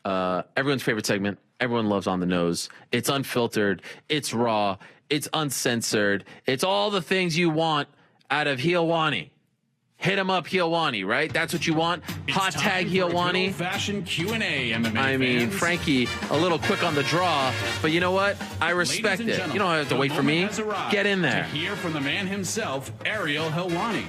Everyone's favorite segment. Everyone loves On the Nose. It's unfiltered. It's raw. It's uncensored. It's all the things you want out of Helwani. Hit him up, Helwani, right? That's what you want. Hot tag Helwani. Fashion Q&A, MMA I mean, fans. Frankie, a little quick on the draw, but you know what? I respect it. You don't have to wait for me. Get in there. To hear from the man himself, Ariel Helwani.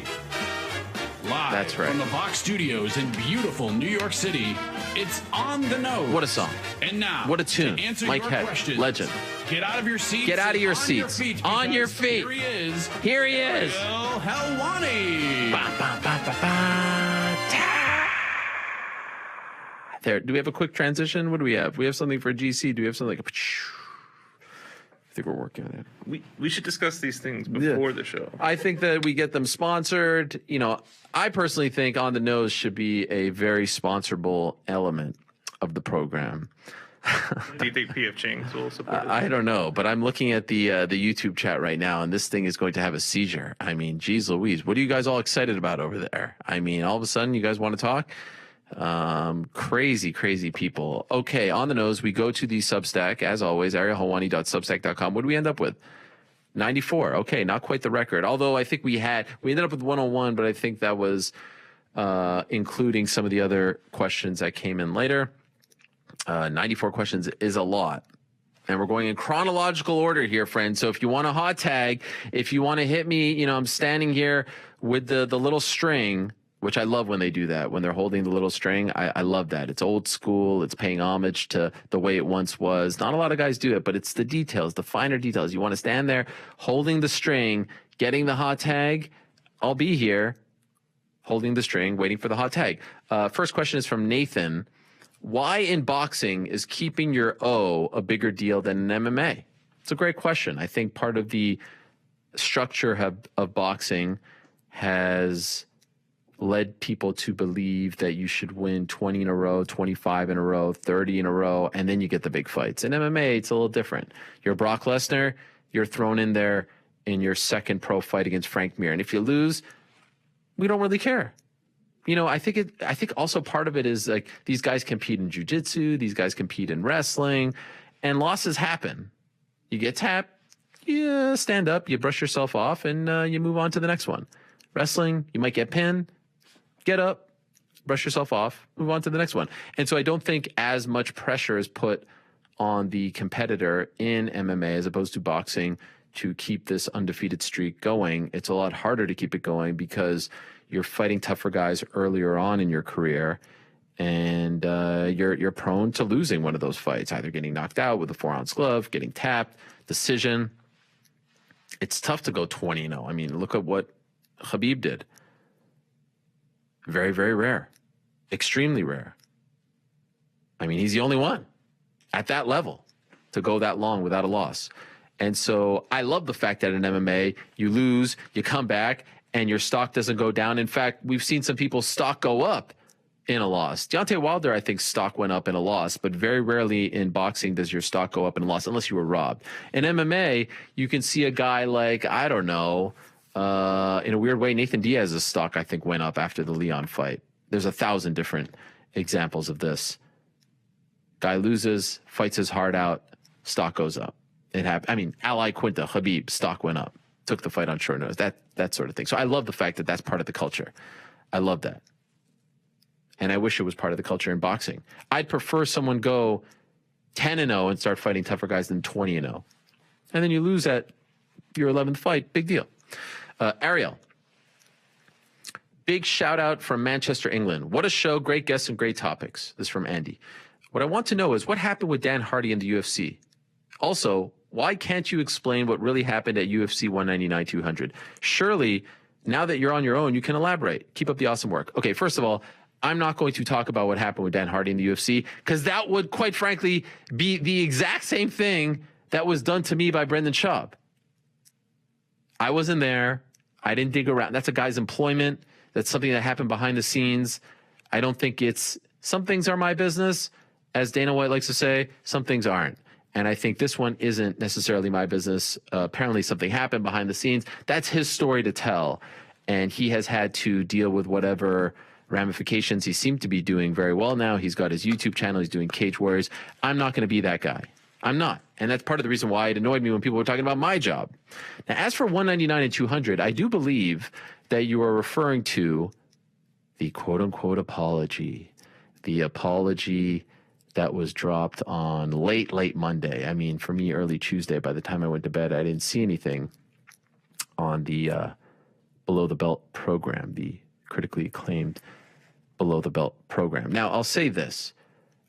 Live That's right. from the Box Studios in beautiful New York City, it's On the Nose. What a song. And now, what a tune. to answer Mike your Head, questions, legend. Get out of your seats. Get out of your on seats. Your feet, on your feet. Here he is. Here he is. Ariel Helwani. Ba, ba, ba, ba, ba. There. Do we have a quick transition? What do we have? We have something for GC. Do we have something like a... I think we're working on it. We should discuss these things before the show. I think that we get them sponsored. You know, I personally think On the Nose should be a very sponsorable element of the program. Do you think PF Chang's will support it? I don't know, but I'm looking at the YouTube chat right now, and this thing is going to have a seizure. I mean, geez Louise, what are you guys all excited about over there? I mean, all of a sudden, you guys want to talk? Crazy people. Okay, On the Nose, we go to the Substack, as always, arielhelwani.substack.com. What do we end up with? 94. Okay, not quite the record. Although I think we ended up with 101, but I think that was including some of the other questions that came in later. 94 questions is a lot. And we're going in chronological order here, friends. So if you want a hot tag, if you want to hit me, you know, I'm standing here with the little string, which I love when they do that, when they're holding the little string. I love that. It's old school. It's paying homage to the way it once was. Not a lot of guys do it, but it's the details, the finer details. You want to stand there holding the string, getting the hot tag. I'll be here holding the string, waiting for the hot tag. First question is from Nathan. Why in boxing is keeping your O a bigger deal than in MMA? It's a great question. I think part of the structure of boxing has led people to believe that you should win 20 in a row, 25 in a row, 30 in a row, and then you get the big fights. In MMA, it's a little different. You're Brock Lesnar, you're thrown in there in your second pro fight against Frank Mir. And if you lose, we don't really care. You know, I think also part of it is like these guys compete in jiu-jitsu, these guys compete in wrestling, and losses happen. You get tapped, you stand up, you brush yourself off, and you move on to the next one. Wrestling, you might get pinned, get up, brush yourself off, move on to the next one. And so I don't think as much pressure is put on the competitor in MMA as opposed to boxing to keep this undefeated streak going. It's a lot harder to keep it going because you're fighting tougher guys earlier on in your career, and you're prone to losing one of those fights, either getting knocked out with a 4-ounce glove, getting tapped, decision. It's tough to go 20-0. I mean, look at what Khabib did. Very, very rare. Extremely rare. I mean, he's the only one at that level to go that long without a loss. And so I love the fact that in MMA, you lose, you come back, and your stock doesn't go down. In fact, we've seen some people's stock go up in a loss. Deontay Wilder, I think, stock went up in a loss, but very rarely in boxing does your stock go up in a loss unless you were robbed. In MMA, you can see a guy like, I don't know, in a weird way, Nathan Diaz's stock, I think, went up after the Leon fight. There's 1,000 different examples of this. Guy loses, fights his heart out, stock goes up. It happened. I mean, Ally Quinta, Khabib, stock went up. Took the fight on short notice, that sort of thing. So I love the fact that that's part of the culture. I love that. And I wish it was part of the culture in boxing. I'd prefer someone go 10-0 and start fighting tougher guys than 20-0. And then you lose at your 11th fight, big deal. Ariel, big shout out from Manchester, England. What a show, great guests and great topics. This is from Andy. What I want to know is what happened with Dan Hardy in the UFC? Also, why can't you explain what really happened at UFC 199-200? Surely, now that you're on your own, you can elaborate. Keep up the awesome work. Okay, first of all, I'm not going to talk about what happened with Dan Hardy in the UFC because that would, quite frankly, be the exact same thing that was done to me by Brendan Schaub. I wasn't there. I didn't dig around. That's a guy's employment. That's something that happened behind the scenes. I don't think some things are my business. As Dana White likes to say, some things aren't. And I think this one isn't necessarily my business. Apparently something happened behind the scenes. That's his story to tell. And he has had to deal with whatever ramifications. He seemed to be doing very well now. He's got his YouTube channel. He's doing Cage Warriors. I'm not going to be that guy. I'm not. And that's part of the reason why it annoyed me when people were talking about my job. Now, as for 199 and 200, I do believe that you are referring to the quote-unquote apology, the apology that was dropped on late Monday. I mean, for me, early Tuesday. By the time I went to bed, I didn't see anything on the Below the Belt program, the critically acclaimed Below the Belt program. Now, I'll say this.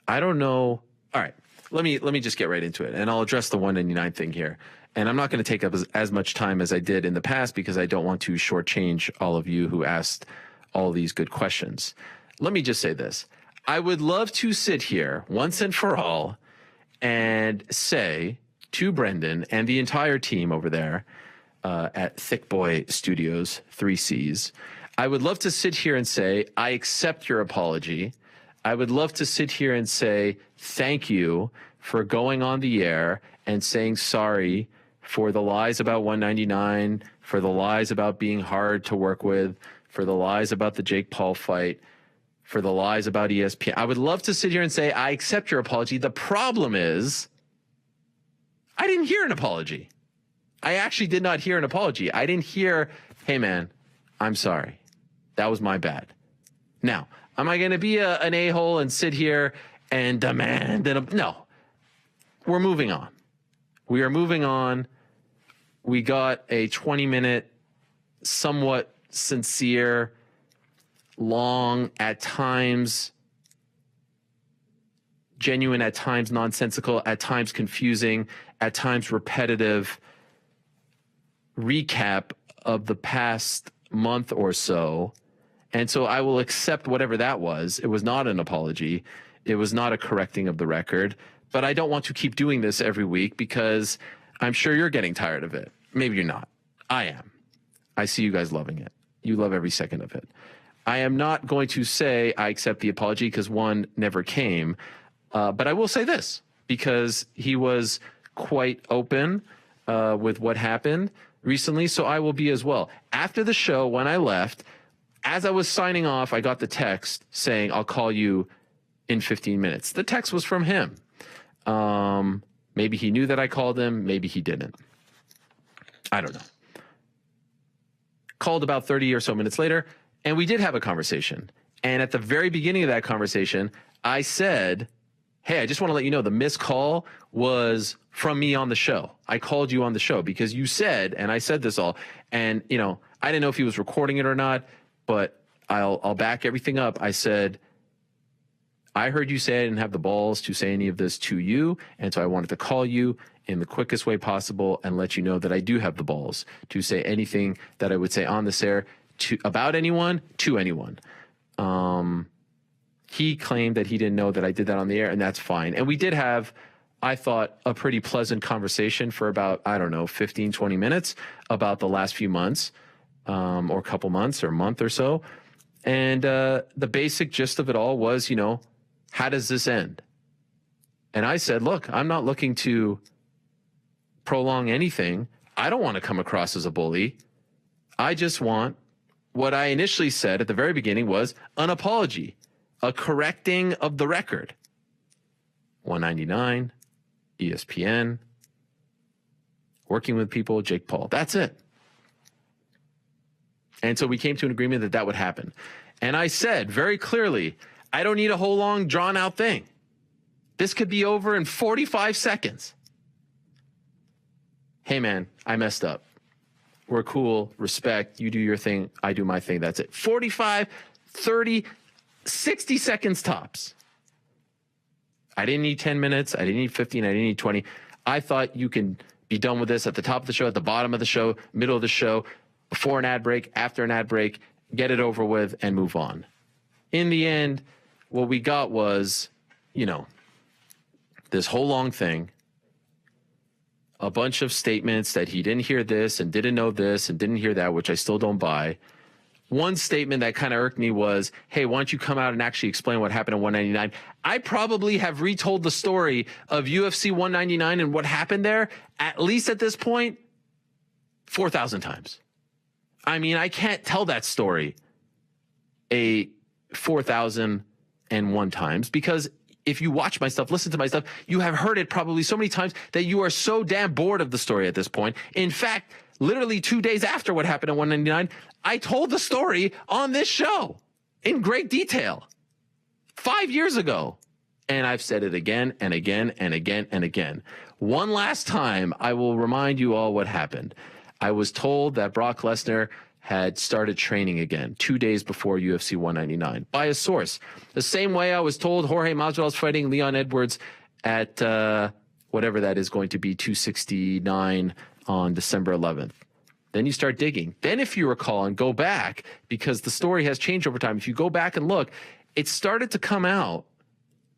I don't know. All right, let me just get right into it, and I'll address the 199 thing here. And I'm not going to take up as much time as I did in the past because I don't want to shortchange all of you who asked all these good questions. Let me just say this. I would love to sit here once and for all and say to Brendan and the entire team over there at Thick Boy Studios, 3Cs, I would love to sit here and say, I accept your apology. I would love to sit here and say, thank you for going on the air and saying sorry for the lies about 199, for the lies about being hard to work with, for the lies about the Jake Paul fight, for the lies about ESPN. I would love to sit here and say, I accept your apology. The problem is, I didn't hear an apology. I actually did not hear an apology. I didn't hear, hey, man, I'm sorry. That was my bad. Now, am I going to be an a-hole and sit here and demand? No. We're moving on. We are moving on. We got a 20-minute, somewhat sincere, long, at times genuine, at times nonsensical, at times confusing, at times repetitive recap of the past month or so. And so I will accept whatever that was. It was not an apology. It was not a correcting of the record. But I don't want to keep doing this every week because I'm sure you're getting tired of it. Maybe you're not. I am. I see you guys loving it. You love every second of it. I am not going to say I accept the apology because one never came. But I will say this because he was quite open with what happened recently. So I will be as well. After the show, when I left, as I was signing off, I got the text saying, I'll call you in 15 minutes. The text was from him. Maybe he knew that I called him. Maybe he didn't. I don't know. Called about 30 or so minutes later, and we did have a conversation. And at the very beginning of that conversation, I said, hey, I just want to let you know the missed call was from me on the show. I called you on the show because you said, and I said this all, and, you know, I didn't know if he was recording it or not, but I'll back everything up. I said, I heard you say I didn't have the balls to say any of this to you, and so I wanted to call you in the quickest way possible and let you know that I do have the balls to say anything that I would say on this air about anyone, to anyone. He claimed that he didn't know that I did that on the air, and that's fine. And we did have, I thought, a pretty pleasant conversation for about, 15, 20 minutes about the last few months, or couple months or month or so. And the basic gist of it all was, how does this end? And I said, look, I'm not looking to prolong anything. I don't want to come across as a bully. I just want what I initially said at the very beginning was an apology, a correcting of the record. 199, ESPN, working with people, Jake Paul. That's it. And so we came to an agreement that that would happen. And I said very clearly, I don't need a whole long drawn out thing. This could be over in 45 seconds. Hey man, I messed up. We're cool, respect, you do your thing, I do my thing, that's it. 45, 30, 60 seconds tops. I didn't need 10 minutes, I didn't need 15, I didn't need 20. I thought you can be done with this at the top of the show, at the bottom of the show, middle of the show, before an ad break, after an ad break, get it over with and move on. In the end, what we got was, this whole long thing, a bunch of statements that he didn't hear this and didn't know this and didn't hear that, which I still don't buy. One statement that kind of irked me was, hey, why don't you come out and actually explain what happened in 199? I probably have retold the story of UFC 199 and what happened there, at least at this point, 4,000 times. I mean, I can't tell that story a 4,001 times, because if you watch my stuff, listen to my stuff, you have heard it probably so many times that you are so damn bored of the story at this point. In fact, literally 2 days after what happened at 199, I told the story on this show in great detail 5 years ago. And I've said it again and again and again and again. One last time, I will remind you all what happened. I was told that Brock Lesnar had started training again 2 days before UFC 199 by a source. The same way I was told Jorge Masvidal's fighting Leon Edwards at whatever that is going to be, 269 on December 11th. Then you start digging. Then if you recall and go back, because the story has changed over time, if you go back and look, it started to come out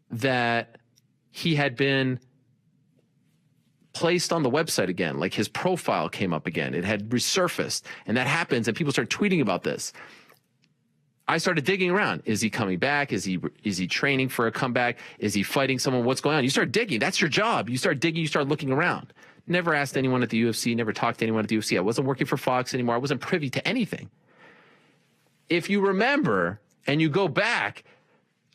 that he had been placed on the website again, like his profile came up again. It had resurfaced, and that happens, and people start tweeting about this. I started digging around. Is he coming back? Is he training for a comeback? Is he fighting someone? What's going on? You start digging. That's your job. You start digging. You start looking around. Never asked anyone at the UFC. Never talked to anyone at the UFC. I wasn't working for Fox anymore. I wasn't privy to anything. If you remember and you go back,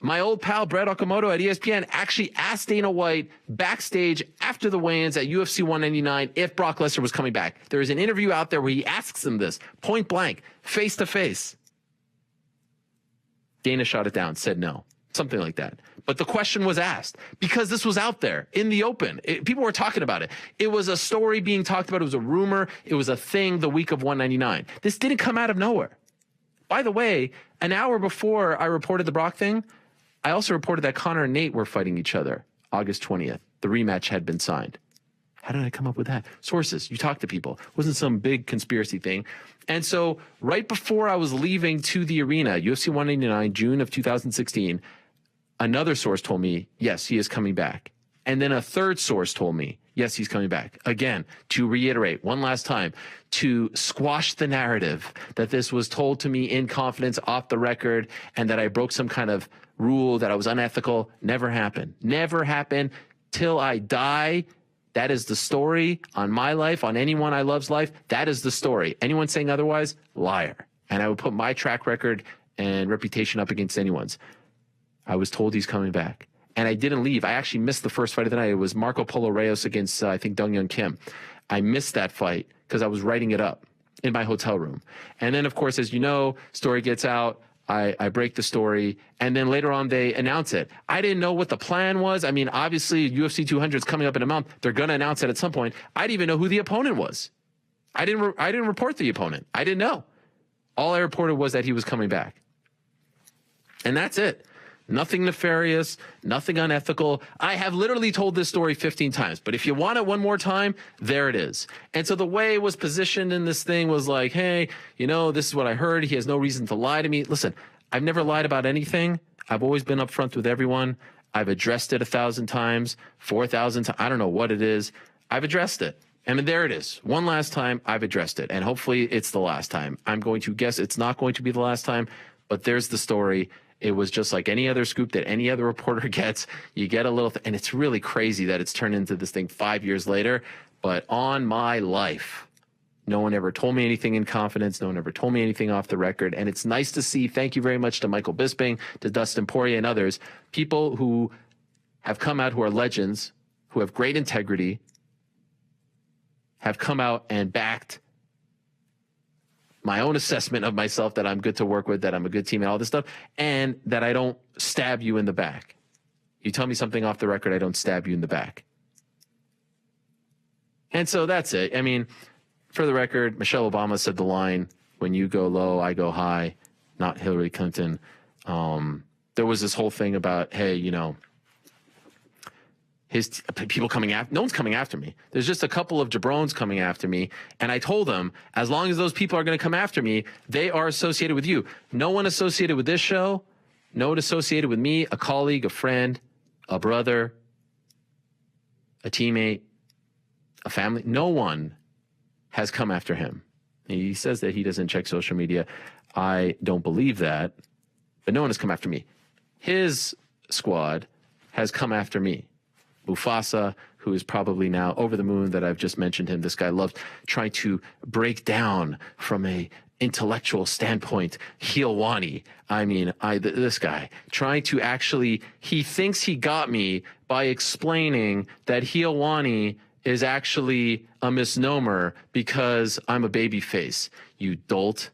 my old pal Brett Okamoto at ESPN actually asked Dana White backstage after the weigh-ins at UFC 199 if Brock Lesnar was coming back. There is an interview out there where he asks him this, point blank, face to face. Dana shot it down, said no, something like that. But the question was asked because this was out there in the open. People were talking about it. It was a story being talked about. It was a rumor. It was a thing the week of 199. This didn't come out of nowhere. By the way, an hour before I reported the Brock thing, I also reported that Conor and Nate were fighting each other August 20th. The rematch had been signed. How did I come up with that? Sources. You talk to people. It wasn't some big conspiracy thing. And so right before I was leaving to the arena, UFC 199, June of 2016, another source told me, yes, he is coming back. And then a third source told me, yes, he's coming back. Again, to reiterate one last time, to squash the narrative that this was told to me in confidence off the record and that I broke some kind of rule, that I was unethical. Never happened. Never happened till I die. That is the story on my life, on anyone I love's life. That is the story. Anyone saying otherwise, liar. And I would put my track record and reputation up against anyone's. I was told he's coming back. And I didn't leave. I actually missed the first fight of the night. It was Marco Polo Reyes against, I think, Dong Young Kim. I missed that fight because I was writing it up in my hotel room. And then, of course, as you know, story gets out. I break the story, and then later on they announce it. I didn't know what the plan was. I mean, obviously, UFC 200 is coming up in a month. They're going to announce it at some point. I didn't even know who the opponent was. I didn't report the opponent. I didn't know. All I reported was that he was coming back. And that's it. Nothing nefarious, nothing unethical. I have literally told this story 15 times, but if you want it one more time, there it is. And so the way it was positioned in this thing was like, hey, you know, this is what I heard. He has no reason to lie to me. Listen, I've never lied about anything. I've always been upfront with everyone. I've addressed it 1,000 times, 4,000 times. I don't know what it is. I've addressed it. And there it is. One last time, I've addressed it. And hopefully it's the last time. I'm going to guess it's not going to be the last time, but there's the story. It was just like any other scoop that any other reporter gets. You get a little, and it's really crazy that it's turned into this thing 5 years later. But on my life, no one ever told me anything in confidence. No one ever told me anything off the record. And it's nice to see, thank you very much to Michael Bisping, to Dustin Poirier and others, people who have come out who are legends, who have great integrity, have come out and backed my own assessment of myself, that I'm good to work with, that I'm a good team and all this stuff, and that I don't stab you in the back. You tell me something off the record, I don't stab you in the back. And so that's it. I mean, for the record, Michelle Obama said the line, when you go low, I go high, not Hillary Clinton. There was this whole thing about, hey, you know, his people coming after, no one's coming after me. There's just a couple of jabrones coming after me. And I told them, as long as those people are going to come after me, they are associated with you. No one associated with this show, no one associated with me, a colleague, a friend, a brother, a teammate, a family. No one has come after him. He says that he doesn't check social media. I don't believe that, but no one has come after me. His squad has come after me. Mufasa, who is probably now over the moon that I've just mentioned him. This guy loves trying to break down from a intellectual standpoint, Helwani. I mean, this guy trying to actually, he thinks he got me by explaining that Helwani is actually a misnomer because I'm a baby face. You dolt.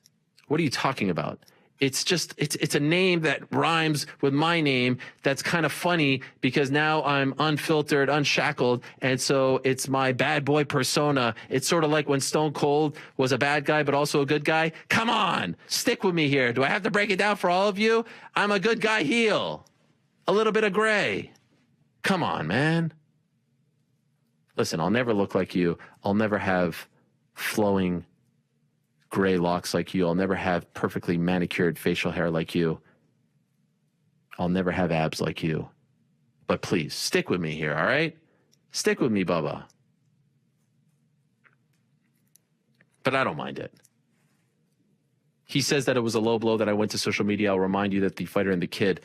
What are you talking about? It's just, it's a name that rhymes with my name. That's kind of funny because now I'm unfiltered, unshackled. And so it's my bad boy persona. It's sort of like when Stone Cold was a bad guy, but also a good guy. Come on, stick with me here. Do I have to break it down for all of you? I'm a good guy heel. A little bit of gray. Come on, man. Listen, I'll never look like you. I'll never have flowing gray locks like you. I'll never have perfectly manicured facial hair like you. I'll never have abs like you. But please, stick with me here, all right? Stick with me, Bubba. But I don't mind it. He says that it was a low blow that I went to social media. I'll remind you that the Fighter and the Kid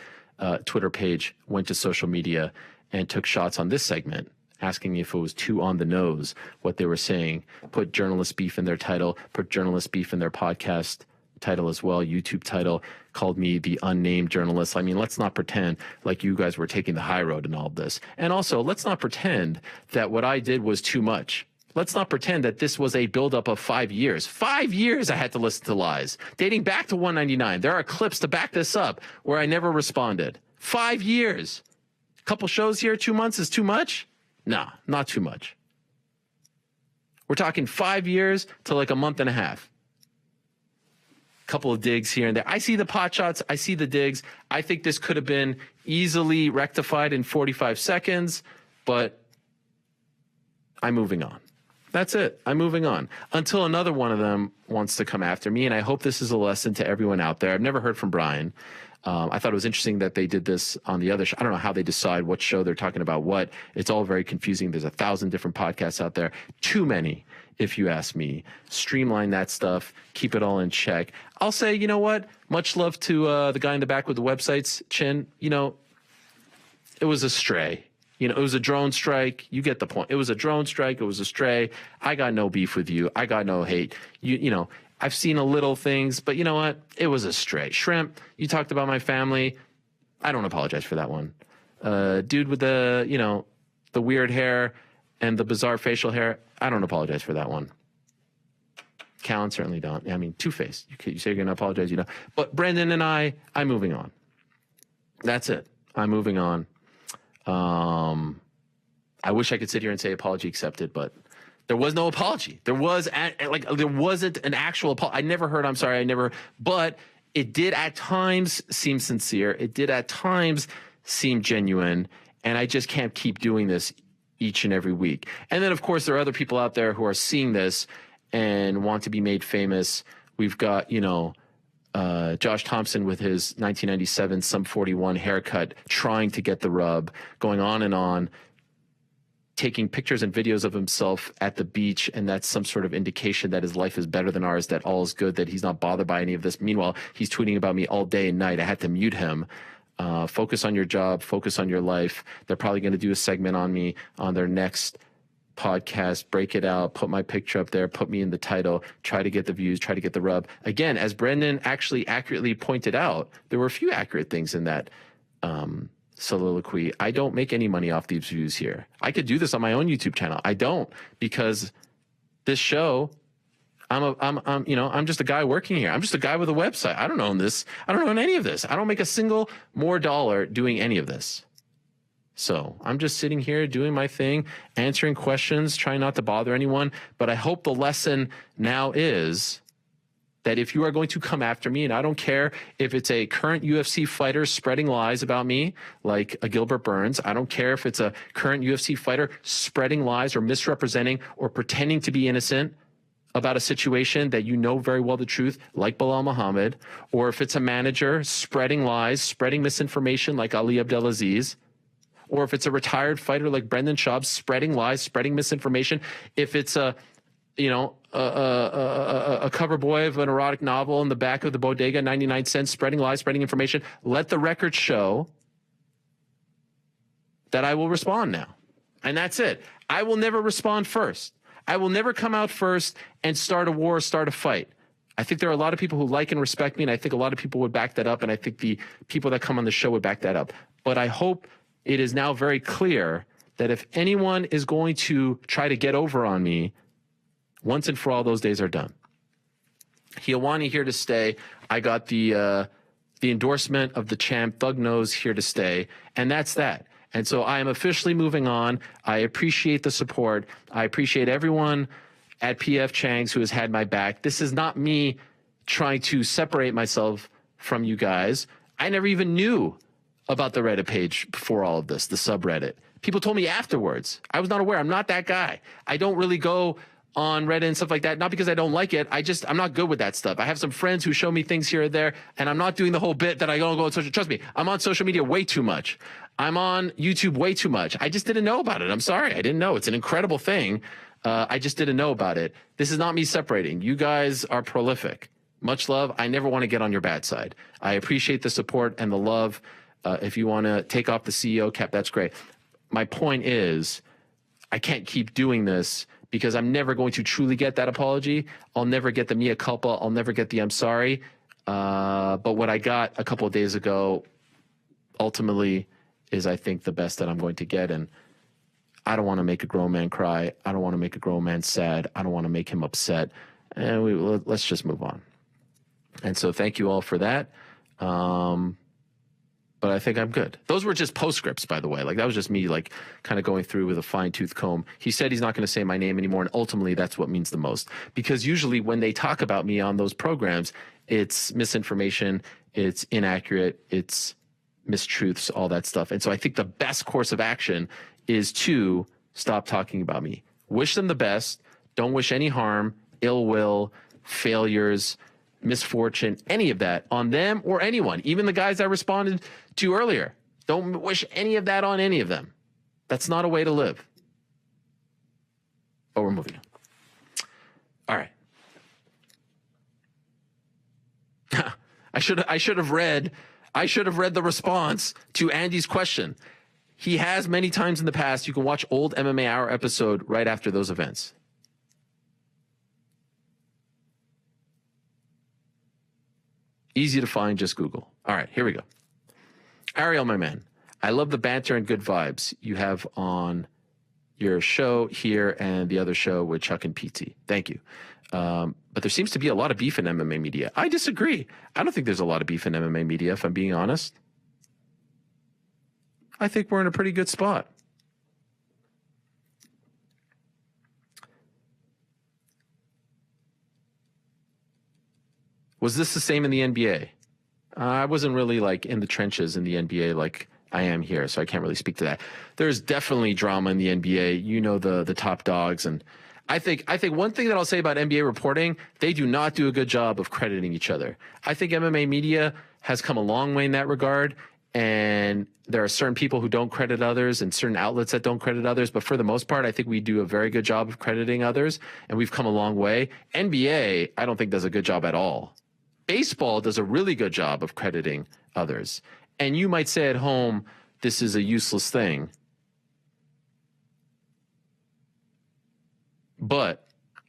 Twitter page went to social media and took shots on this segment, asking if it was too on the nose what they were saying, put journalist beef in their title, put journalist beef in their podcast title as well, YouTube title, called me the unnamed journalist. I mean, let's not pretend like you guys were taking the high road in all of this. And also, let's not pretend that what I did was too much. Let's not pretend that this was a buildup of 5 years. 5 years I had to listen to lies, dating back to 199. There are clips to back this up where I never responded. 5 years. A couple shows here, 2 months is too much? Nah, not too much. We're talking 5 years to like a month and a half. Couple of digs here and there. I see the pot shots. I see the digs. I think this could have been easily rectified in 45 seconds, but I'm moving on. That's it. I'm moving on until another one of them wants to come after me. And I hope this is a lesson to everyone out there. I've never heard from Brian. I thought it was interesting that they did this on the other show. I don't know how they decide what show they're talking about what. It's all very confusing. There's 1,000 different podcasts out there. Too many, if you ask me. Streamline that stuff. Keep it all in check. I'll say, you know what? Much love to the guy in the back with the websites, Chin. You know, it was a stray. You know, it was a drone strike. You get the point. It was a drone strike. It was a stray. I got no beef with you. I got no hate. You know, I've seen a little things, but you know what? It was a stray. Shrimp, you talked about my family. I don't apologize for that one. Dude with the, you know, the weird hair and the bizarre facial hair, I don't apologize for that one. Callan certainly don't. I mean, Two-Face. You say you're going to apologize, you know. But Brendan and I'm moving on. That's it. I'm moving on. I wish I could sit here and say apology accepted, but there was no apology. There wasn't an actual apology. I never heard, I'm sorry, but it did at times seem sincere. It did at times seem genuine. And I just can't keep doing this each and every week. And then, of course, there are other people out there who are seeing this and want to be made famous. We've got, you know, Josh Thompson with his 1997 Sum 41 haircut, trying to get the rub, going on and on, taking pictures and videos of himself at the beach, and that's some sort of indication that his life is better than ours, that all is good, that he's not bothered by any of this. Meanwhile, he's tweeting about me all day and night. I had to mute him. Focus on your job, focus on your life. They're probably going to do a segment on me on their next podcast, break it out, put my picture up there, put me in the title, try to get the views, try to get the rub. Again, as Brendan actually accurately pointed out, there were a few accurate things in that soliloquy. I don't make any money off these views here. I could do this on my own YouTube channel. I don't, because this show, I'm just a guy working here. I'm just a guy with a website. I don't own this. I don't own any of this. I don't make a single more dollar doing any of this. So I'm just sitting here doing my thing, answering questions, trying not to bother anyone. But I hope the lesson now is that if you are going to come after me, and I don't care if it's a current UFC fighter spreading lies about me, like a Gilbert Burns. I don't care if it's a current UFC fighter spreading lies or misrepresenting or pretending to be innocent about a situation that you know very well the truth, like Bilal Muhammad, or if it's a manager spreading lies, spreading misinformation like Ali Abdelaziz, or if it's a retired fighter like Brendan Schaub spreading lies, spreading misinformation, if it's a cover boy of an erotic novel in the back of the bodega, 99 cents, spreading lies, spreading information, let the record show that I will respond now. And that's it. I will never respond first. I will never come out first and start a war, start a fight. I think there are a lot of people who like and respect me, and I think a lot of people would back that up, and I think the people that come on the show would back that up. But I hope it is now very clear that if anyone is going to try to get over on me, once and for all, those days are done. Helwani here to stay. I got the endorsement of the champ, Thug Nose, here to stay, and that's that. And so I am officially moving on. I appreciate the support. I appreciate everyone at PF Chang's who has had my back. This is not me trying to separate myself from you guys. I never even knew about the Reddit page before all of this, the subreddit. People told me afterwards. I was not aware. I'm not that guy. I don't really go on Reddit and stuff like that, not because I don't like it. I'm not good with that stuff. I have some friends who show me things here or there, and I'm not doing the whole bit that I don't go on social. Trust me, I'm on social media way too much. I'm on YouTube way too much. I just didn't know about it. I'm sorry. I didn't know. It's an incredible thing. I just didn't know about it. This is not me separating. You guys are prolific. Much love. I never want to get on your bad side. I appreciate the support and the love. If you want to take off the CEO cap, that's great. My point is, I can't keep doing this because I'm never going to truly get that apology. I'll never get the mea culpa. I'll never get the I'm sorry. But what I got a couple of days ago ultimately is, I think, the best that I'm going to get. And I don't want to make a grown man cry. I don't want to make a grown man sad. I don't want to make him upset. And let's just move on. And so thank you all for that. But I think I'm good. Those were just postscripts, by the way. Like, that was just me, like, kind of going through with a fine-tooth comb. He said he's not going to say my name anymore, and ultimately that's what means the most. Because usually when they talk about me on those programs, it's misinformation, it's inaccurate, it's mistruths, all that stuff. And so I think the best course of action is to stop talking about me. Wish them the best. Don't wish any harm, ill will, failures, misfortune, any of that on them or anyone, even the guys I responded to earlier. Don't wish any of that on any of them. That's not a way to live. But we're moving on. All right. I should have read the response to Andy's question. He has many times in the past. You can watch old MMA Hour episode right after those events. Easy to find, just Google. All right, here we go. Ariel, my man, I love the banter and good vibes you have on your show here and the other show with Chuck and PT. Thank you. But there seems to be a lot of beef in MMA media. I disagree. I don't think there's a lot of beef in MMA media, if I'm being honest. I think we're in a pretty good spot. Was this the same in the NBA? I wasn't really like in the trenches in the NBA like I am here, so I can't really speak to that. There's definitely drama in the NBA. You know, the top dogs. And I think one thing that I'll say about NBA reporting, they do not do a good job of crediting each other. I think MMA media has come a long way in that regard. And there are certain people who don't credit others and certain outlets that don't credit others. But for the most part, I think we do a very good job of crediting others. And we've come a long way. NBA, I don't think does a good job at all. Baseball does a really good job of crediting others. And you might say at home, this is a useless thing. But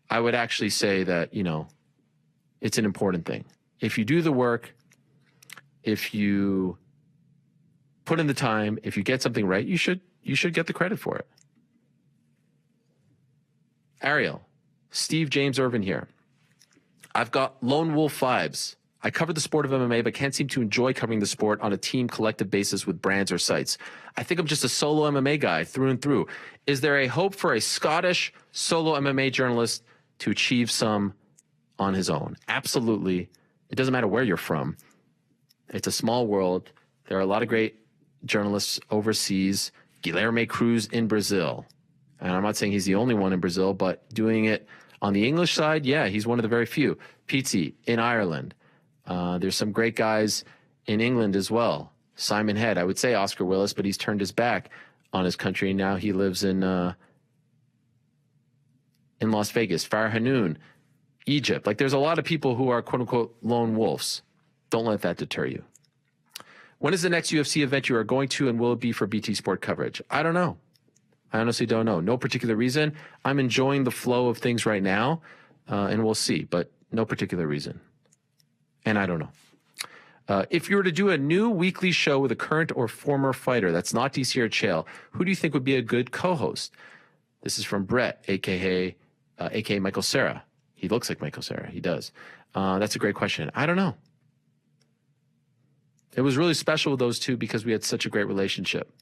I would actually say that, you know, it's an important thing. If you do the work, if you put in the time, if you get something right, you should get the credit for it. Ariel, Steve James Irvin here. I've got lone wolf vibes. I cover the sport of MMA, but can't seem to enjoy covering the sport on a team collective basis with brands or sites. I think I'm just a solo MMA guy through and through. Is there a hope for a Scottish solo MMA journalist to achieve some on his own? Absolutely. It doesn't matter where you're from. It's a small world. There are a lot of great journalists overseas. Guilherme Cruz in Brazil. And I'm not saying he's the only one in Brazil, but doing it on the English side, yeah, he's one of the very few. Pizzi in Ireland. There's some great guys in England as well. Simon Head, I would say Oscar Willis, but he's turned his back on his country. And now he lives in Las Vegas. Farah Hanoun, Egypt. Like, there's a lot of people who are quote unquote lone wolves. Don't let that deter you. When is the next UFC event you are going to, and will it be for BT Sport coverage? I don't know. I honestly don't know. No particular reason. I'm enjoying the flow of things right now, and we'll see. But No particular reason. And I don't know. If you were to do a new weekly show with a current or former fighter that's not DC or Chael, who do you think would be a good co-host? This is from Brett, aka Michael Cera. He looks like Michael Cera. He does. That's a great question. I don't know. It was really special with those two because we had such a great relationship.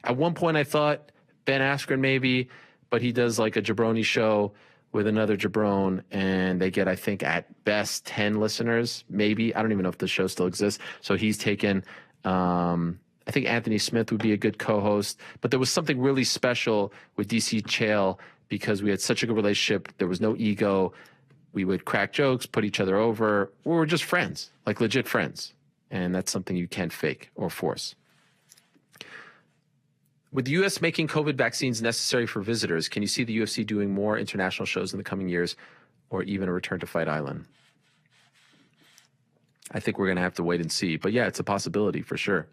At one point, I thought Ben Askren maybe, but he does like a jabroni show with another jabron, and they get, I think, at best 10 listeners, maybe. I don't even know if the show still exists. So he's taken, I think Anthony Smith would be a good co-host. But there was something really special with DC Chael because we had such a good relationship. There was no ego. We would crack jokes, put each other over. We were just friends, like legit friends. And that's something you can't fake or force. With the U.S. making COVID vaccines necessary for visitors, can you see the UFC doing more international shows in the coming years or even a return to Fight Island? I think we're going to have to wait and see. But yeah, it's a possibility for sure.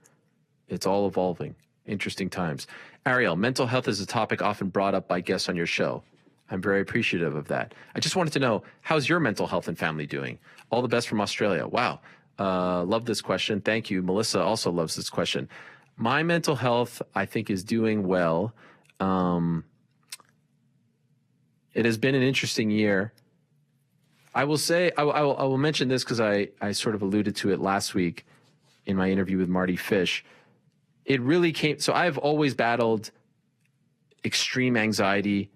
It's all evolving. Interesting times. Ariel, mental health is a topic often brought up by guests on your show. I'm very appreciative of that. I just wanted to know, how's your mental health and family doing? All the best from Australia. Wow. Love this question. Thank you. Melissa also loves this question. My mental health, I think, is doing well. It has been an interesting year. I will say, I will mention this because I sort of alluded to it last week in my interview with Marty Fish. It really came, so I've always battled extreme anxiety.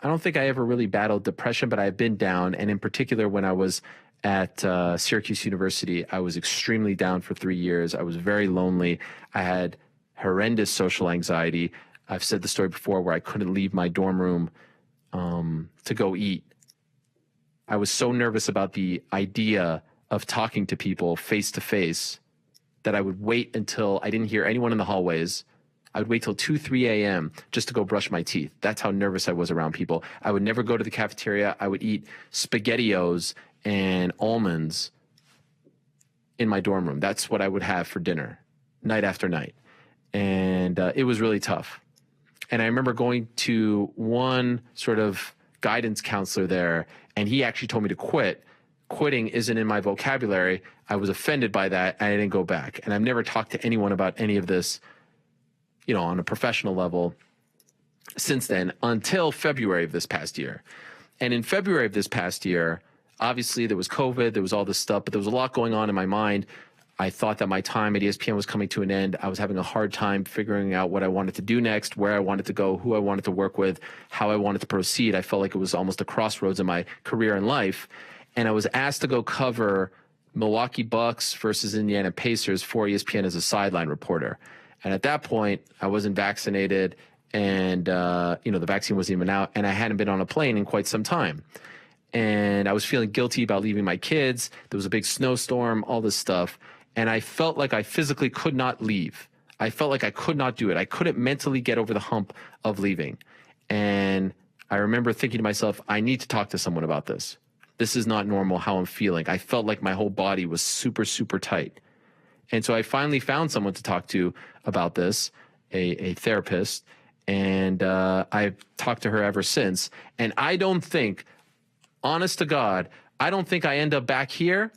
I don't think I ever really battled depression, but I've been down. And in particular, when I was at Syracuse University, I was extremely down for 3 years. I was very lonely. I had horrendous social anxiety. I've said the story before where I couldn't leave my dorm room to go eat. I was so nervous about the idea of talking to people face to face that I would wait until I didn't hear anyone in the hallways. I would wait till 2, 3 a.m. just to go brush my teeth. That's how nervous I was around people. I would never go to the cafeteria. I would eat SpaghettiOs and almonds in my dorm room. That's what I would have for dinner, night after night. And it was really tough. And I remember going to one sort of guidance counselor there, and he actually told me to quit. Quitting isn't in my vocabulary. I was offended by that, and I didn't go back. And I've never talked to anyone about any of this, you know, on a professional level since then, until February of this past year. And in February of this past year, obviously there was COVID, there was all this stuff, but there was a lot going on in my mind. I thought that my time at ESPN was coming to an end. I was having a hard time figuring out what I wanted to do next, where I wanted to go, who I wanted to work with, how I wanted to proceed. I felt like it was almost a crossroads in my career and life. And I was asked to go cover Milwaukee Bucks versus Indiana Pacers for ESPN as a sideline reporter. And at that point, I wasn't vaccinated, and you know, the vaccine wasn't even out, and I hadn't been on a plane in quite some time. And I was feeling guilty about leaving my kids. There was a big snowstorm, all this stuff. And I felt like I physically could not leave. I felt like I could not do it. I couldn't mentally get over the hump of leaving. And I remember thinking to myself, I need to talk to someone about this. This is not normal how I'm feeling. I felt like my whole body was super, super tight. And so I finally found someone to talk to about this, a therapist. And I've talked to her ever since. And I don't think, honest to God, I don't think I end up back here.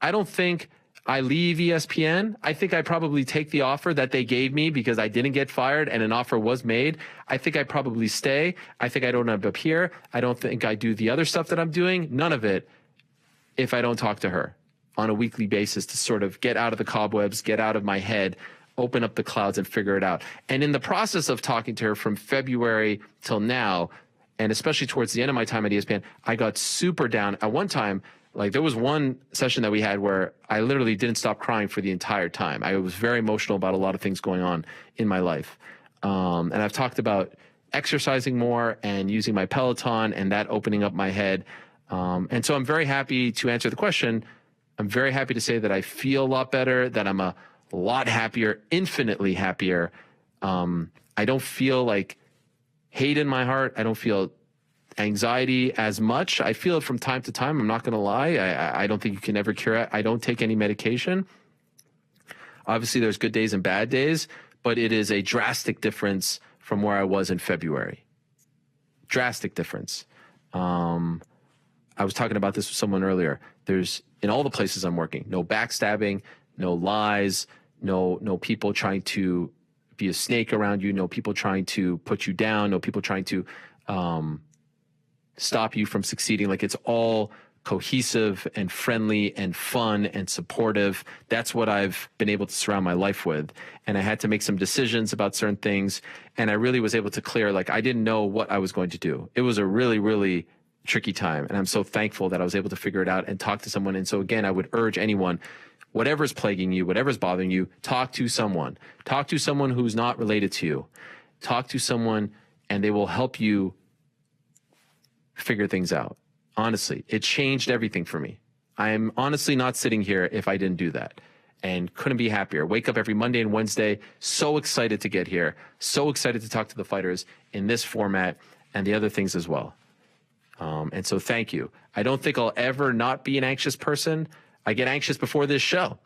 I don't think I leave ESPN. I think I probably take the offer that they gave me because I didn't get fired and an offer was made. I think I probably stay. I think I don't end up here. I don't think I do the other stuff that I'm doing. None of it if I don't talk to her on a weekly basis to sort of get out of the cobwebs, get out of my head, open up the clouds and figure it out. And in the process of talking to her from February till now, and especially towards the end of my time at ESPN, I got super down. At one time, like there was one session that we had where I literally didn't stop crying for the entire time. I was very emotional about a lot of things going on in my life. And I've talked about exercising more and using my Peloton and that opening up my head. And so I'm very happy to answer the question. I'm very happy to say that I feel a lot better, that I'm a lot happier, infinitely happier. I don't feel like hate in my heart. I don't feel anxiety as much. I feel it from time to time. I'm not going to lie. I don't think you can ever cure it. I don't take any medication. Obviously, there's good days and bad days, but it is a drastic difference from where I was in February. Drastic difference. I was talking about this with someone earlier. There's, in all the places I'm working, no backstabbing, no lies, no people trying to be a snake around you, no people trying to put you down, no people trying to stop you from succeeding. Like, it's all cohesive and friendly and fun and supportive. That's what I've been able to surround my life with. And I had to make some decisions about certain things. And I really was able to clear, like, I didn't know what I was going to do. It was a really, really tricky time. And I'm so thankful that I was able to figure it out and talk to someone. And so again, I would urge anyone, whatever's plaguing you, whatever's bothering you, talk to someone. Talk to someone who's not related to you. Talk to someone and they will help you figure things out. Honestly, it changed everything for me. I'm honestly not sitting here if I didn't do that, and couldn't be happier. Wake up every Monday and Wednesday, so excited to get here, so excited to talk to the fighters in this format and the other things as well. And so thank you. I don't think I'll ever not be an anxious person. I get anxious before this show.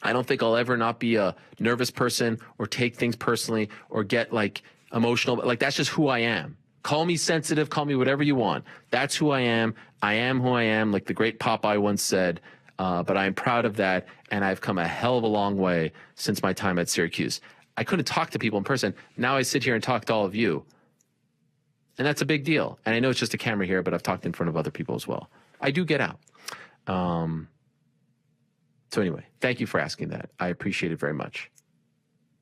I don't think I'll ever not be a nervous person or take things personally or get like emotional. Like, that's just who I am. Call me sensitive, call me whatever you want. That's who I am. I am who I am, like the great Popeye once said. But I'm proud of that, and I've come a hell of a long way since my time at Syracuse. I couldn't talk to people in person. Now I sit here and talk to all of you. And that's a big deal. And I know it's just a camera here, but I've talked in front of other people as well. I do get out. So anyway, thank you for asking that. I appreciate it very much.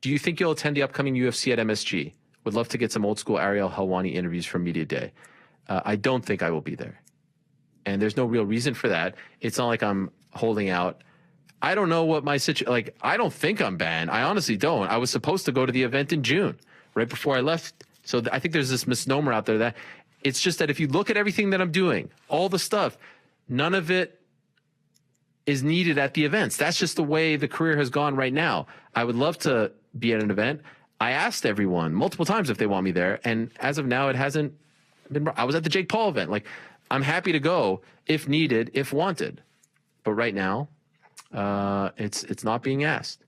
Do you think you'll attend the upcoming UFC at MSG? Would love to get some old school Ariel Helwani interviews from Media Day. I don't think I will be there. And there's no real reason for that. It's not like I'm holding out. I don't know what my situation, like, I don't think I'm banned. I honestly don't. I was supposed to go to the event in June, right before I left. So I think there's this misnomer out there that it's just that if you look at everything that I'm doing, all the stuff, none of it is needed at the events. That's just the way the career has gone right now. I would love to be at an event. I asked everyone multiple times if they want me there, and as of now, it hasn't been. I was at the Jake Paul event. Like, I'm happy to go if needed, if wanted, but right now, it's not being asked.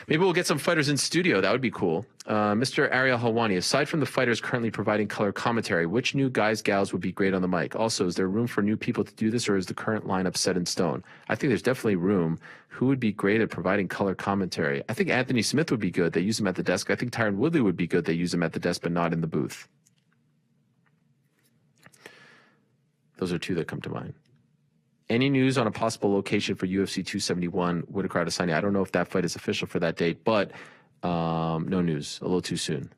Maybe we'll get some fighters in studio. That would be cool. Mr. Ariel Helwani, aside from the fighters currently providing color commentary, which new guys, gals would be great on the mic? Also, is there room for new people to do this, or is the current lineup set in stone? I think there's definitely room. Who would be great at providing color commentary? I think Anthony Smith would be good. They use him at the desk. I think Tyron Woodley would be good. They use him at the desk, but not in the booth. Those are two that come to mind. Any news on a possible location for UFC 271, Whitaker Adesanya? I don't know if that fight is official for that date, but no news. A little too soon.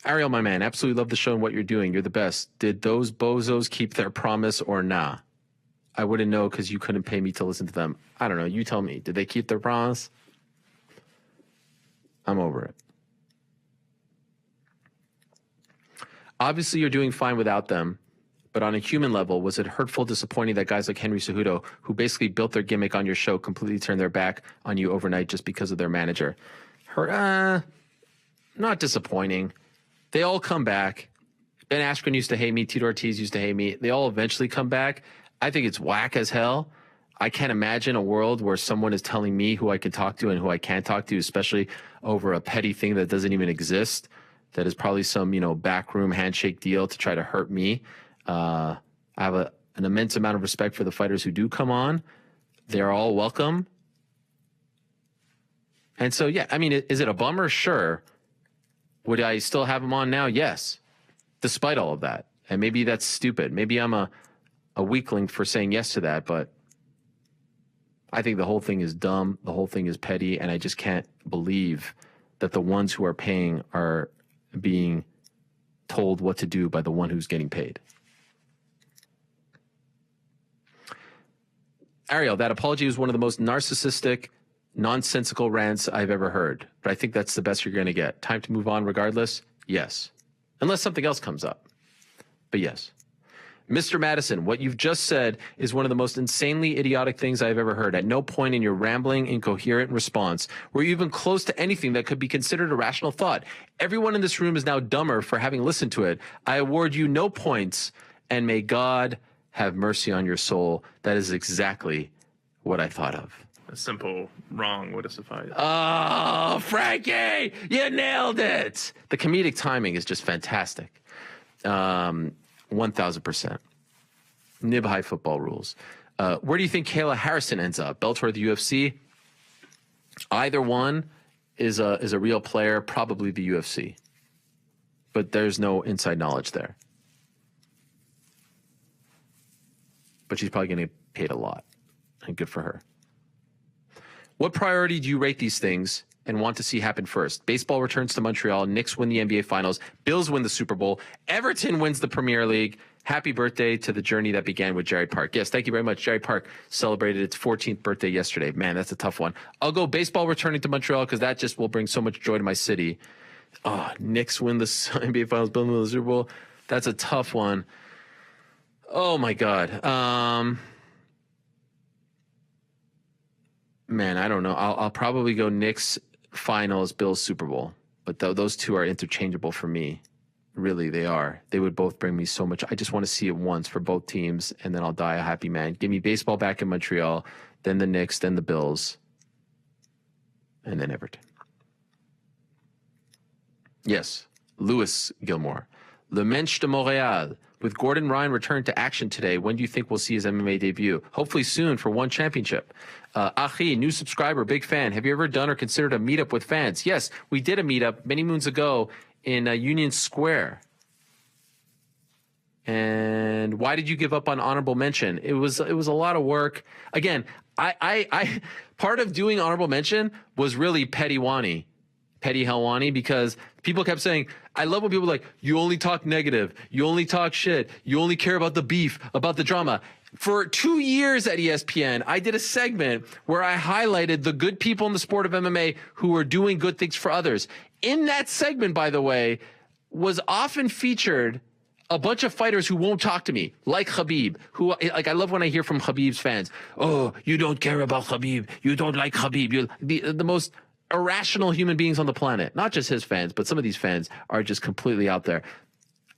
Ariel, my man, absolutely love the show and what you're doing. You're the best. Did those bozos keep their promise or nah? I wouldn't know because you couldn't pay me to listen to them. I don't know. You tell me. Did they keep their promise? I'm over it. Obviously, you're doing fine without them. But on a human level, was it hurtful, disappointing that guys like Henry Cejudo, who basically built their gimmick on your show, completely turned their back on you overnight just because of their manager? Not disappointing. They all come back. Ben Askren used to hate me. Tito Ortiz used to hate me. They all eventually come back. I think it's whack as hell. I can't imagine a world where someone is telling me who I can talk to and who I can't talk to, especially over a petty thing that doesn't even exist. That is probably some, backroom handshake deal to try to hurt me. I have an immense amount of respect for the fighters who do come on. They're all welcome. And so, yeah, I mean, is it a bummer? Sure. Would I still have them on now? Yes. Despite all of that. And maybe that's stupid. Maybe I'm a weakling for saying yes to that, but I think the whole thing is dumb. The whole thing is petty. And I just can't believe that the ones who are paying are being told what to do by the one who's getting paid. Ariel, that apology was one of the most narcissistic, nonsensical rants I've ever heard. But I think that's the best you're going to get. Time to move on regardless? Yes. Unless something else comes up. But yes. Mr. Madison, what you've just said is one of the most insanely idiotic things I've ever heard. At no point in your rambling, incoherent response were you even close to anything that could be considered a rational thought. Everyone in this room is now dumber for having listened to it. I award you no points, and may God have mercy on your soul. That is exactly what I thought of. A simple wrong would have sufficed. Oh, Frankie, you nailed it. The comedic timing is just fantastic. 1,000%. Nib high football rules. Where do you think Kayla Harrison ends up? Bellator or the UFC? Either one is a real player, probably the UFC. But there's no inside knowledge there. But she's probably going to get paid a lot. And good for her. What priority do you rate these things and want to see happen first? Baseball returns to Montreal. Knicks win the NBA Finals. Bills win the Super Bowl. Everton wins the Premier League. Happy birthday to the journey that began with Jerry Park. Yes, thank you very much. Jerry Park celebrated its 14th birthday yesterday. Man, that's a tough one. I'll go baseball returning to Montreal because that just will bring so much joy to my city. Oh, Knicks win the NBA Finals. Bills win the Super Bowl. That's a tough one. Oh, my God. Man, I don't know. I'll probably go Knicks Finals, Bills Super Bowl. But those two are interchangeable for me. Really, they are. They would both bring me so much. I just want to see it once for both teams, and then I'll die a happy man. Give me baseball back in Montreal, then the Knicks, then the Bills, and then Everton. Yes, Louis Gilmore. Le Mensch de Montréal. With Gordon Ryan returned to action today, when do you think we'll see his MMA debut? Hopefully soon for one championship. Achi, new subscriber, big fan. Have you ever done or considered a meetup with fans? Yes, we did a meetup many moons ago in Union Square. And why did you give up on honorable mention? It was a lot of work. Again, I part of doing honorable mention was really Petty Helwani, because people kept saying, I love when people are like, you only talk negative, you only talk shit, you only care about the beef, about the drama. For 2 years at ESPN, I did a segment where I highlighted the good people in the sport of MMA who are doing good things for others. In that segment, by the way, was often featured a bunch of fighters who won't talk to me, like Khabib, who, like, I love when I hear from Khabib's fans, oh, you don't care about Khabib, you don't like Khabib, you're the most irrational human beings on the planet. Not just his fans, but some of these fans are just completely out there.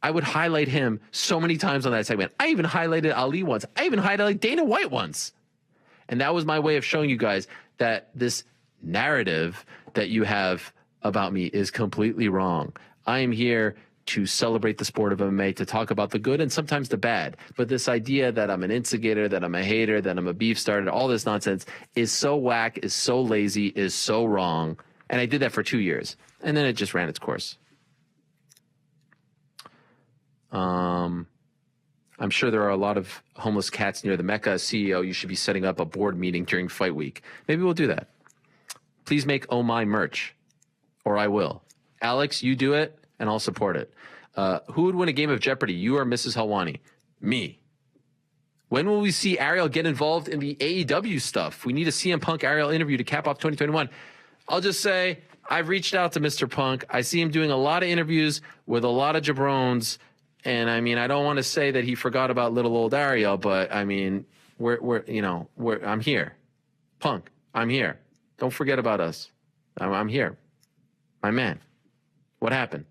I would highlight him so many times on that segment. I even highlighted Ali once. I even highlighted Dana White once. And that was my way of showing you guys that this narrative that you have about me is completely wrong. I am here to celebrate the sport of MMA, to talk about the good and sometimes the bad. But this idea that I'm an instigator, that I'm a hater, that I'm a beef starter, all this nonsense is so whack, is so lazy, is so wrong. And I did that for 2 years. And then it just ran its course. I'm sure there are a lot of homeless cats near the Mecca. CEO, you should be setting up a board meeting during fight week. Maybe we'll do that. Please make Oh My merch, or I will. Alex, you do it, and I'll support it. Who would win a game of Jeopardy, you or Mrs. Helwani? Me. When will we see Ariel get involved in the AEW stuff? We need a CM Punk Ariel interview to cap off 2021. I'll just say, I've reached out to Mr. Punk. I see him doing a lot of interviews with a lot of jabrones. And I mean, I don't want to say that he forgot about little old Ariel, but I mean, I'm here. Punk, I'm here. Don't forget about us. I'm here. My man. What happened?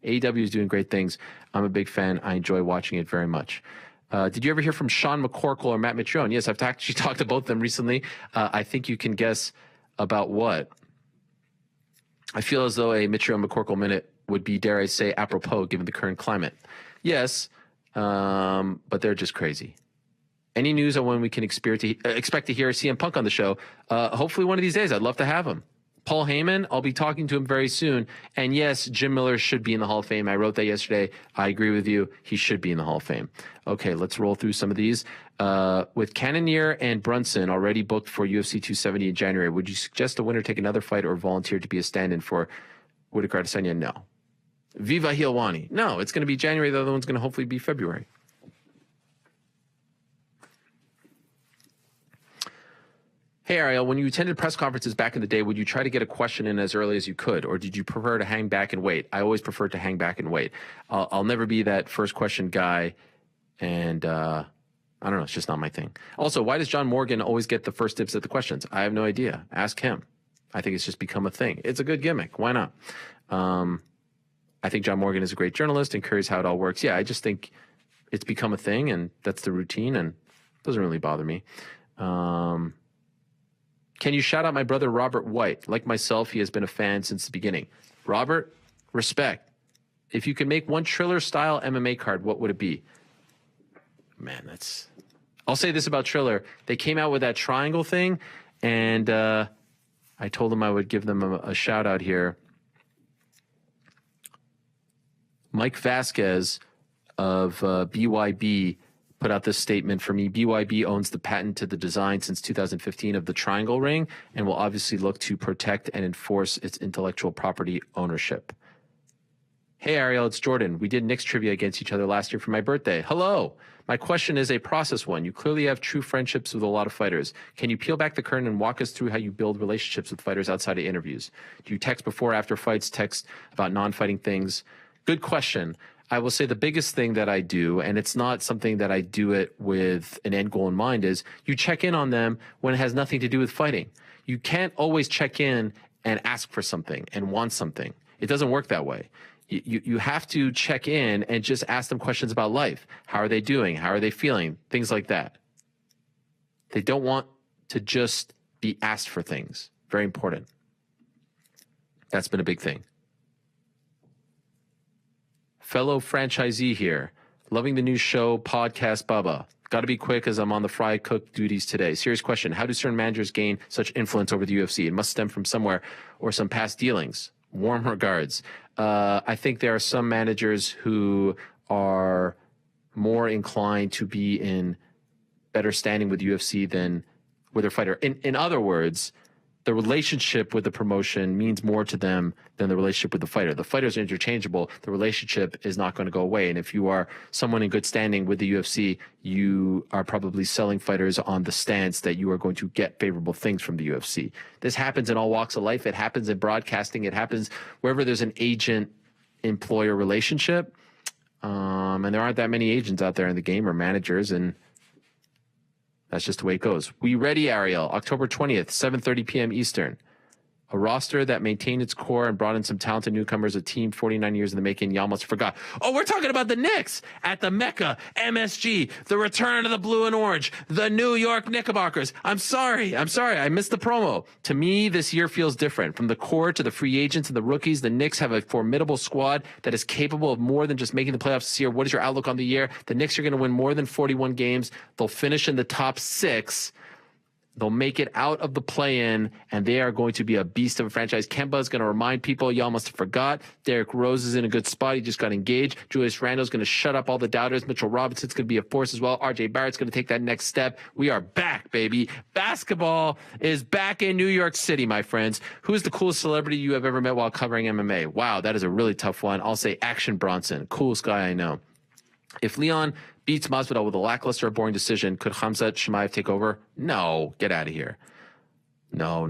AEW is doing great things. I'm a big fan. I enjoy watching it very much. Did you ever hear from Sean McCorkle or Matt Mitrione? Yes, I've actually talked to both of them recently. I think you can guess about what. I feel as though a Mitrione-McCorkle minute would be, dare I say, apropos given the current climate. Yes, but they're just crazy. Any news on when we can expect to hear CM Punk on the show? Hopefully one of these days. I'd love to have him. Paul Heyman, I'll be talking to him very soon. And yes, Jim Miller should be in the Hall of Fame. I wrote that yesterday. I agree with you. He should be in the Hall of Fame. Okay, let's roll through some of these. With Cannonier and Brunson already booked for UFC 270 in January, would you suggest the winner take another fight or volunteer to be a stand-in for Whitaker Adesanya? No. Viva Helwani. No, it's going to be January. The other one's going to hopefully be February. Hey, Ariel, when you attended press conferences back in the day, would you try to get a question in as early as you could, or did you prefer to hang back and wait? I always prefer to hang back and wait. I'll never be that first question guy, and I don't know, it's just not my thing. Also, why does John Morgan always get the first dibs at the questions? I have no idea. Ask him. I think it's just become a thing. It's a good gimmick. Why not? I think John Morgan is a great journalist and curious how it all works. Yeah, I just think it's become a thing, and that's the routine, and it doesn't really bother me. Can you shout out my brother Robert White? Like myself, he has been a fan since the beginning. Robert, respect. If you could make one Triller-style MMA card, what would it be? Man, that's... I'll say this about Triller. They came out with that triangle thing, and I told them I would give them a shout-out here. Mike Vasquez of BYB put out this statement for me. BYB owns the patent to the design since 2015 of the triangle ring and will obviously look to protect and enforce its intellectual property ownership. Hey, Ariel, it's Jordan. We did Knicks trivia against each other last year for my birthday. Hello. My question is a process one. You clearly have true friendships with a lot of fighters. Can you peel back the curtain and walk us through how you build relationships with fighters outside of interviews? Do you text before, after fights, text about non-fighting things? Good question. I will say the biggest thing that I do, and it's not something that I do it with an end goal in mind, is you check in on them when it has nothing to do with fighting. You can't always check in and ask for something and want something. It doesn't work that way. You have to check in and just ask them questions about life. How are they doing? How are they feeling? Things like that. They don't want to just be asked for things. Very important. That's been a big thing. Fellow franchisee here. Loving the new show, podcast, Baba. Got to be quick as I'm on the fry cook duties today. Serious question. How do certain managers gain such influence over the UFC? It must stem from somewhere or some past dealings. Warm regards. I think there are some managers who are more inclined to be in better standing with UFC than with their fighter. In other words, the relationship with the promotion means more to them than the relationship with the fighter. The fighters are interchangeable. The relationship is not going to go away. And if you are someone in good standing with the UFC, you are probably selling fighters on the stance that you are going to get favorable things from the UFC. This happens in all walks of life. It happens in broadcasting. It happens wherever there's an agent-employer relationship. And there aren't that many agents out there in the game or managers, and that's just the way it goes. We ready, Ariel? October 20th, 7:30 p.m. Eastern. A roster that maintained its core and brought in some talented newcomers, a team 49 years in the making. You almost forgot. Oh, we're talking about the Knicks at the Mecca, MSG, the return of the blue and orange, the New York Knickerbockers. I'm sorry. I missed the promo. To me, this year feels different. From the core to the free agents and the rookies, the Knicks have a formidable squad that is capable of more than just making the playoffs this year. What is your outlook on the year? The Knicks are going to win more than 41 games. They'll finish in the top 6. They'll make it out of the play-in, and they are going to be a beast of a franchise. Kemba's going to remind people, y'all must have forgot. Derrick Rose is in a good spot. He just got engaged. Julius Randle's going to shut up all the doubters. Mitchell Robinson's going to be a force as well. RJ Barrett's going to take that next step. We are back, baby. Basketball is back in New York City, my friends. Who's the coolest celebrity you have ever met while covering MMA? Wow, that is a really tough one. I'll say Action Bronson. Coolest guy I know. If Leon beats Masvidal with a lackluster or boring decision, could Khamzat Chimaev take over? No, get out of here. No.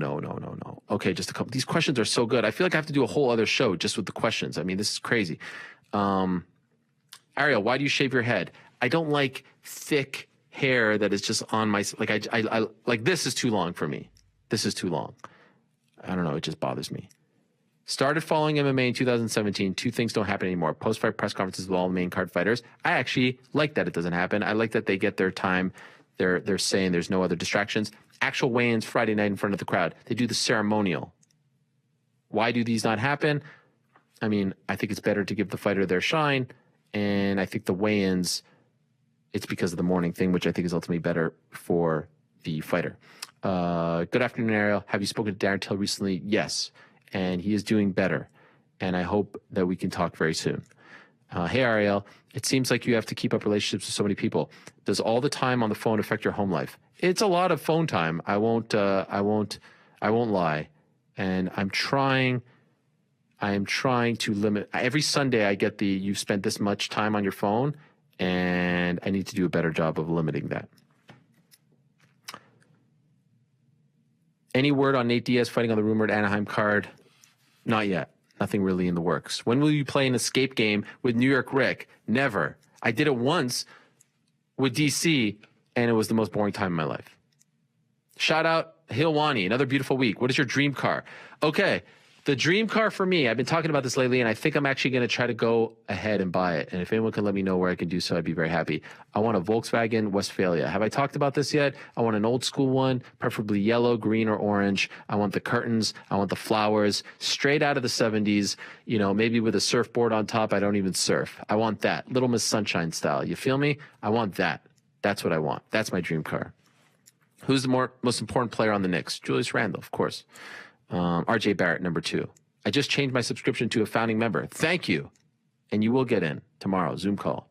Okay, just a couple. These questions are so good. I feel like I have to do a whole other show just with the questions. I mean, this is crazy. Ariel, why do you shave your head? I don't like thick hair that is just on my, like, I like, this is too long for me. This is too long. I don't know. It just bothers me. Started following MMA in 2017. Two things don't happen anymore. Post-fight press conferences with all the main card fighters. I actually like that it doesn't happen. I like that they get their time. They're saying there's no other distractions. Actual weigh-ins Friday night in front of the crowd. They do the ceremonial. Why do these not happen? I mean, I think it's better to give the fighter their shine. And I think the weigh-ins, it's because of the morning thing, which I think is ultimately better for the fighter. Good afternoon, Ariel. Have you spoken to Darren Till recently? Yes. And he is doing better. And I hope that we can talk very soon. Hey, Ariel, it seems like you have to keep up relationships with so many people. Does all the time on the phone affect your home life? It's a lot of phone time. I won't lie. And I'm trying to limit. Every Sunday I get you've spent this much time on your phone, and I need to do a better job of limiting that. Any word on Nate Diaz fighting on the rumored Anaheim card? Not yet. Nothing really in the works. When will you play an escape game with New York Rick? Never. I did it once with DC, and it was the most boring time in my life. Shout out Helwani. Another beautiful week. What is your dream car? Okay. The dream car for me, I've been talking about this lately, and I think I'm actually going to try to go ahead and buy it. And if anyone can let me know where I can do so, I'd be very happy. I want a Volkswagen Westphalia. Have I talked about this yet? I want an old school one, preferably yellow, green, or orange. I want the curtains. I want the flowers, straight out of the 70s, you know, maybe with a surfboard on top. I don't even surf. I want that. Little Miss Sunshine style. You feel me? I want that. That's what I want. That's my dream car. Who's the most important player on the Knicks? Julius Randle, of course. RJ Barrett, number 2. I just changed my subscription to a founding member. Thank you. And you will get in tomorrow, Zoom call.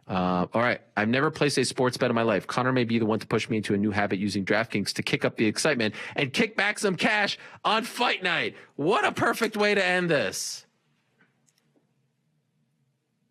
All right. I've never placed a sports bet in my life. Connor may be the one to push me into a new habit using DraftKings to kick up the excitement and kick back some cash on fight night. What a perfect way to end this.